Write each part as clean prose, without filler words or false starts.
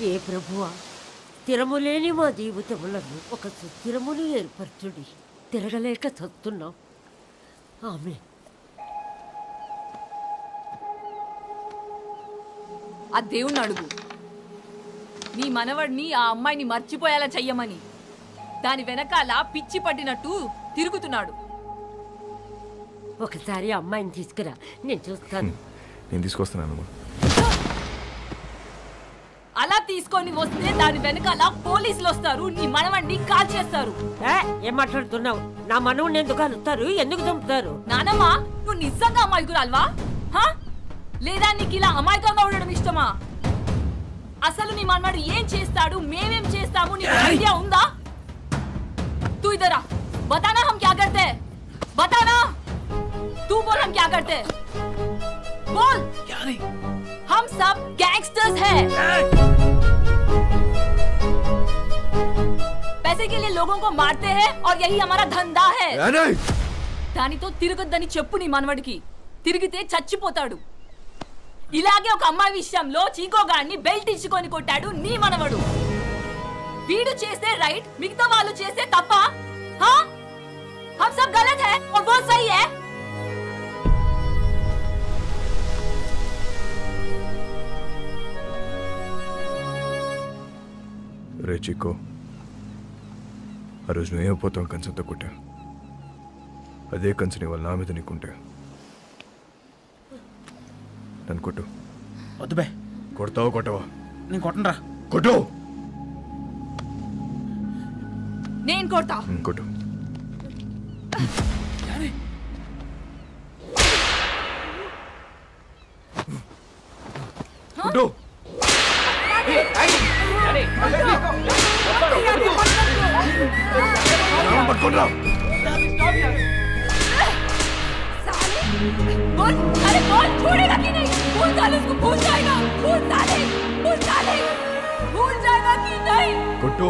ఏ ప్రభువా, స్థిరములేని మా జీవితములను ఒక సుస్థిరమును ఏర్పరచుడి. తిరగలేక చస్తున్నాం. ఆమె ఆ దేవుణ్ణి అడుగు, నీ మనవడిని ఆ అమ్మాయిని మర్చిపోయేలా చెయ్యమని. దాని వెనకాల పిచ్చి పట్టినట్టు తిరుగుతున్నాడు. ఒకసారి అమ్మాయిని తీసుకురా, నేను చూస్తాను. నేను తీసుకొస్తున్నాను. అలా తీసుకొని వస్తే దాని వెనకాల పోలీసులు వస్తారు, నీ మనవడిని కాల్ చేస్తారు. ఏం మాట్లాడుతున్నావు? నా మనవుని ఎందుకు అలుస్తారు? ఎందుకు చంపుతారు? నానమ్మ, నువ్వు నిజంగా అమాయకురాల్వా? లేదా నీకు ఇలా అమాయకంగా ఉండడం ఇష్టమా? అసలు నీ మనవాడు ఏం చేస్తాడు, మేమేం చేస్తాము, నీకు ఐడియా ఉందా? तू इधर आ, बताना हम क्या करते हैं, बताना. तू बोल हम क्या करते हैं, बोल. क्या नहीं, हम सब गैंगस्टर्स हैं. पैसे के लिए लोगों को मारते हैं और यही हमारा धंधा है. దానితో తిరగొద్దని చెప్పు నీ మనవడికి. తిరిగితే చచ్చిపోతాడు. ఇలాగే ఒక అమ్మాయి విషయంలో చీకోగాడిని బెల్ట్ ఇచ్చుకొని కొట్టాడు నీ మనవడు. వీడు చేస్తే రైట్, మిగతా వాళ్ళు చేస్తే తప్ప? हम सब गलत है और वो सही है. రే చిక్కో, ఆ రోజు నువ్వు ఏమైపోతావు కంచంతో కొట్టా. అదే కంచని వాళ్ళ నా మీద నీకుంటే నన్ను కొట్టు. వద్దు బే. కొడతావా కొట్టవా? నేను కొట్టనురా. కొట్టు. నేను కొడతా. కొట్టు. కొట్టు. పట్టుకోండి. बोल, अरे बोल, छोड़ेगा कि नहीं? भूल साले उसको, भूल जाएगा. भूल साले, भूल साले, भूल जाएगा कि नहीं? కొట్టు.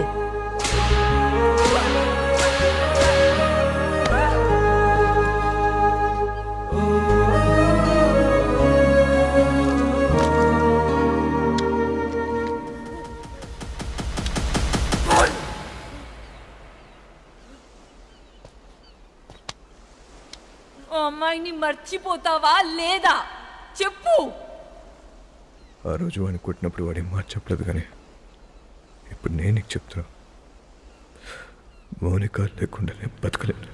అమ్మాయిని మర్చిపోతావా లేదా చెప్పు. ఆ రోజు వాడిని కొట్టినప్పుడు వాడి మాట చెప్పలేదు, కానీ ఇప్పుడు నేను నీకు చెప్తున్నా. మౌనిక లేకుండా నేను బతకలేను.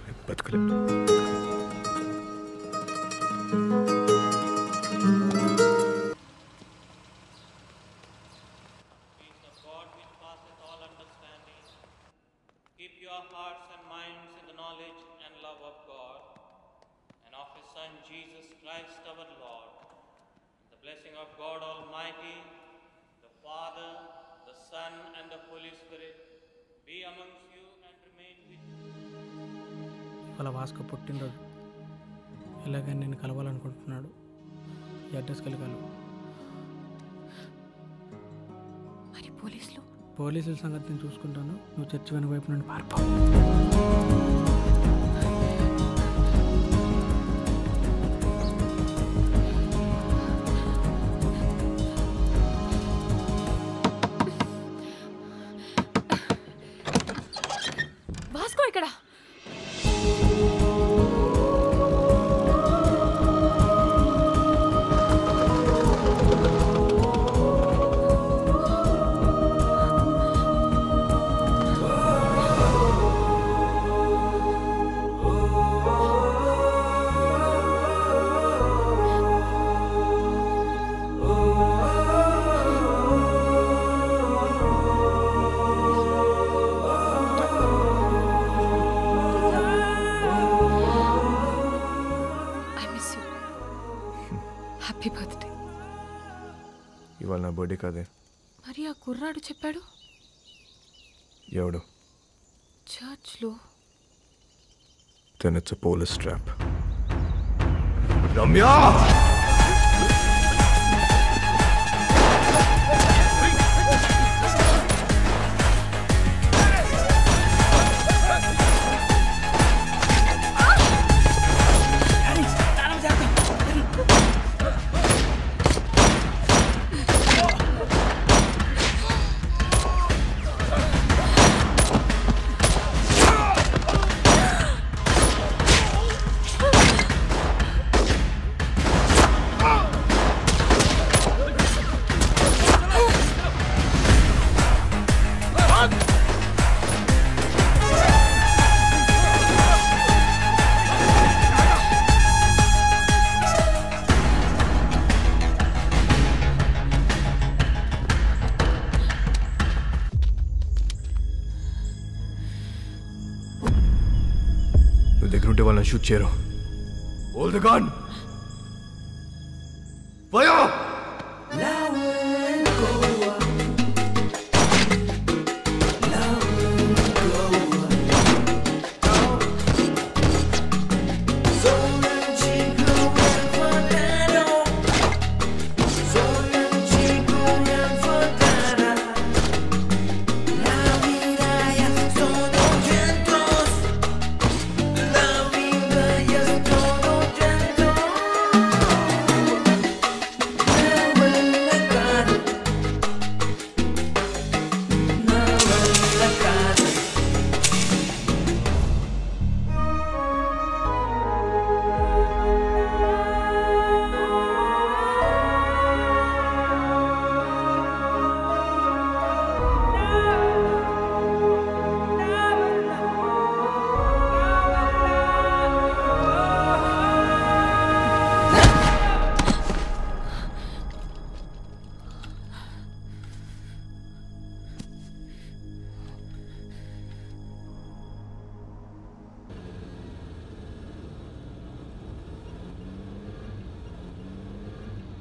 Jesus Christ our Lord, the blessing of God Almighty, the Father, the Son and the Holy Spirit be amongst you and remain with you. వాళ్ళ వాస్కో పుట్టినరోజు. ఇలాగని నేను కలవాలనుకుంటున్నాడు. ఈ అడ్రస్కి వెళ్ళగలవు. మరి పోలీసుల సంగతి నేను చూసుకుంటాను. నువ్వు చర్చి వెనుక వైపు నుండి పారిపో. ఇక్కడ ఇవాళ నా బర్త్డే కాదే. మరి ఆ కుర్రాడు చెప్పాడు. ఎవడు? చర్చ్లో. Then it's a police trap. Ramya! Shoot చేయరు. Hold the gun! Fire!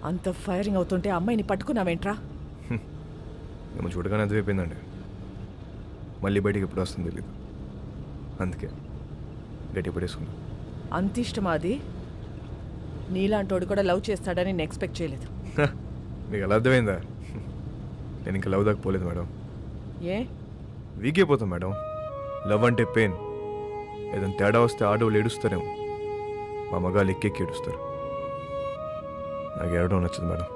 అంత ఫైరింగ్ అవుతుంటే అమ్మాయిని పట్టుకున్నావేంట్రా? మేము చూడగానే అర్థమైపోయిందండి. మళ్ళీ బయటికి ఎప్పుడు వస్తుంది తెలీదు, అందుకే గట్టి పడేసుకున్నా. అంత ఇష్టమా అది? నీలాంటోడు కూడా లవ్ చేస్తాడని నేను ఎక్స్పెక్ట్ చేయలేదు. మీకు ఎలా అర్థమైందా? నేను ఇంకా లవ్ దాకా పోలేదు మేడం. ఏ వీక్ అయిపోతాం మేడం. లవ్ అంటే పెయిన్. ఏదైనా తేడా వస్తే ఆడవాళ్ళు ఏడుస్తారేమో, మా మగాళ్ళు ఎక్కెక్కి ఏడుస్తారు. నాకు ఏడవడం నచ్చదు మేడం.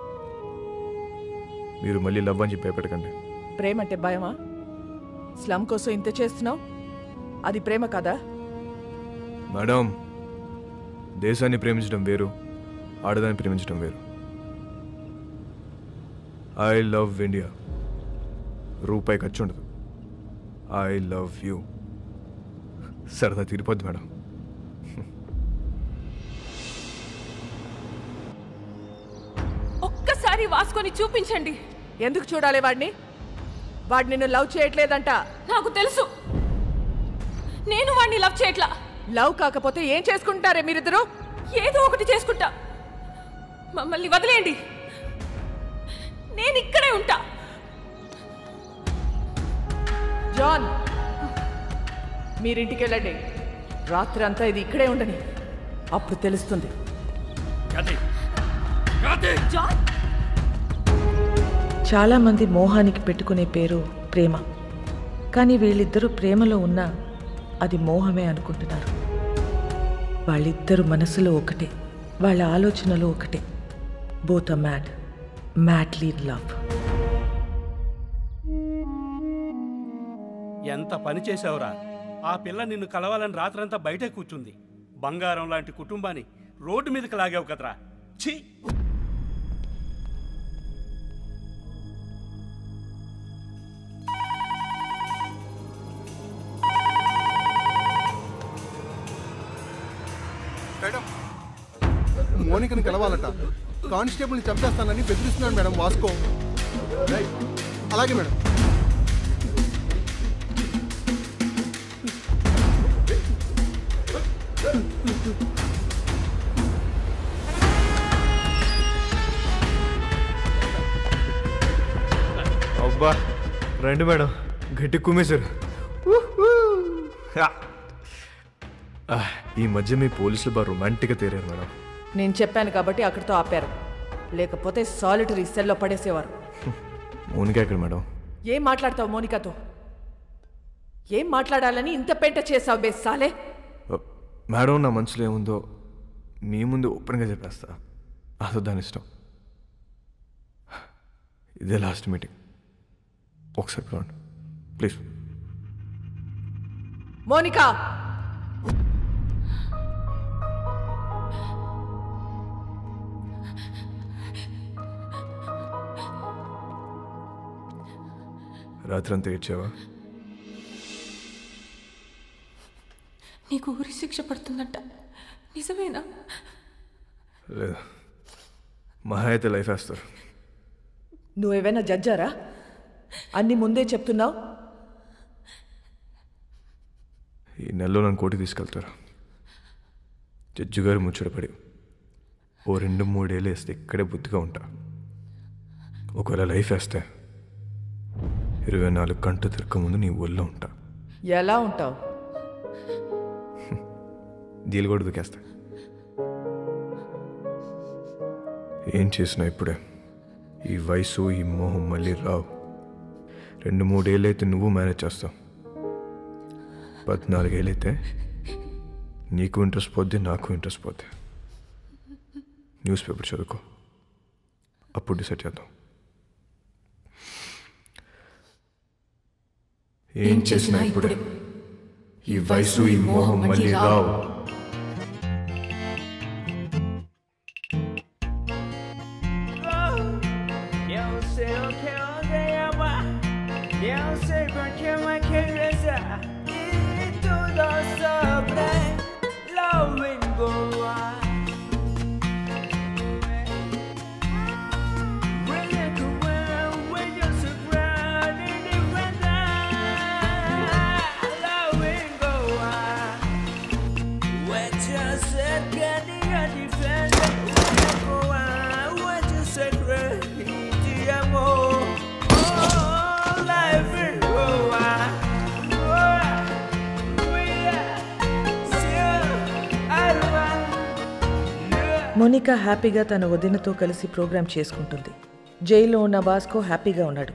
మీరు మళ్ళీ లవ్ అని చెప్పి భయపెట్టకండి. ప్రేమ అంటే భయమా? స్లమ్ కోసం ఇంత చేస్తున్నావు, అది ప్రేమ కదా? మేడం, దేశాన్ని ప్రేమించడం వేరు, ఆడదాన్ని ప్రేమించడం వేరు. I love India. రూపాయి ఖర్చు ఉండదు. I love you. సరదా తీరిపోద్ది మేడం. ఒక్కసారి వాసుకొని చూపించండి. ఎందుకు చూడాలి వాడిని? వాడు నిన్ను లవ్ చేయట్లేదంట. నాకు తెలుసు, నేను వాడిని లవ్ చేయట్లా. లవ్ కాకపోతే ఏం చేసుకుంటారే మీరిద్దరు? ఏదో ఒకటి చేసుకుంటా. మమ్మల్ని వదిలేయండి, నేను ఇక్కడే ఉంటా. జాన్, మీరింటికి వెళ్ళండి. రాత్రి అంతా ఇది ఇక్కడే ఉండని, అప్పుడు తెలుస్తుంది. జాన్, చాలామంది మోహానికి పెట్టుకునే పేరు ప్రేమ, కానీ వీళ్ళిద్దరూ ప్రేమలో ఉన్నా అది మోహమే అనుకుంటున్నారు. వాళ్ళిద్దరు మనసులో ఒకటే, వాళ్ళ ఆలోచనలు ఒకటే. Both are mad, madly in love. ఎంత పని చేసావురా? ఆ పిల్ల నిన్ను కలవాలని రాత్రంతా బయటే కూర్చుంది. బంగారం లాంటి కుటుంబాన్ని రోడ్డు మీదకి లాగావు కదరా. ఛీ! మోనికని కలవాలట. కానిస్టేబుల్ని చంపేస్తానని బెదిరిస్తున్నాడు మేడం వాస్కో. అలాగే మేడం. అబ్బా రండి మేడం, గట్టి కుమ్మేశారు. ఈ మధ్య మీ పోలీసులు బాగా రొమాంటిక్గా తేరారు మేడం. నేను చెప్పాను కాబట్టి అక్కడితో ఆపారు, లేకపోతే సాలిటరీ సెల్లో పడేసేవారు. మోనిక ఎక్కడ మేడం? ఏం మాట్లాడతావు మోనికతో? ఏం మాట్లాడాలని ఇంత పెంట చేసావు బే సాలే? మేడం, నా మనసులో ఏముందో మీ ముందు ఓపెన్గా చెప్పేస్తా. అదో దాని ఇష్టం. ఇదే లాస్ట్ మీటింగ్, ఒకసారి పిలవండి ప్లీజ్. మోనికా, రాత్రంతా ఏడ్చావా? నీకు ఊరి శిక్ష పడుతుందంట, నిజమేనా? లేదు, మహా అయితే లైఫ్ వేస్తారు. నువ్వేమైనా జడ్జారా? అన్ని ముందే చెప్తున్నావు. ఈ నెలలో నన్ను కోర్టుకి తీసుకెళ్తారు. జడ్జి గారు ముచ్చటపడి ఓ 2-3 ఏళ్ళు వేస్తే ఇక్కడే బుద్ధిగా ఉంటా. ఒకవేళ లైఫ్ వేస్తే 24 గంటలు తిరగక ముందు నీ ఊళ్ళో ఉంటా. ఎలా ఉంటావు? దీలు కూడా దుకేస్తా. ఏం చేసినా ఇప్పుడే ఈ వయసు ఈ మోహం మళ్ళీ రావు. 2-3 ఏళ్ళు అయితే నువ్వు మేనేజ్ చేస్తావు. 14 ఏళ్ళు అయితే నీకు ఇంట్రెస్ట్ పోద్ది, నాకు ఇంట్రెస్ట్ పోద్ది. న్యూస్ పేపర్ చదువుకో, అప్పుడు డిసైడ్ చేద్దాం. ఏం చేసినా ఇప్పుడే ఈ వయసు ఈ మోహం మళ్ళీ రావు. మోనికా హ్యాపీగా తన వదినతో కలిసి ప్రోగ్రాం చేసుకుంటుంది. జైల్లో ఉన్న వాస్కో హ్యాపీగా ఉన్నాడు.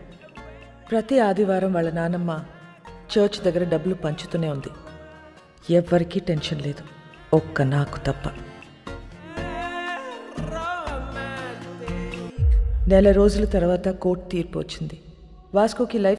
ప్రతి ఆదివారం వాళ్ళ నానమ్మ చర్చ్ దగ్గర డబ్బులు పంచుతూనే ఉంది. ఎవ్వరికీ టెన్షన్ లేదు, ఒక్క నాకు తప్ప. నెల రోజుల తర్వాత కోర్టు తీర్పు వచ్చింది. వాస్కోకి లైఫ్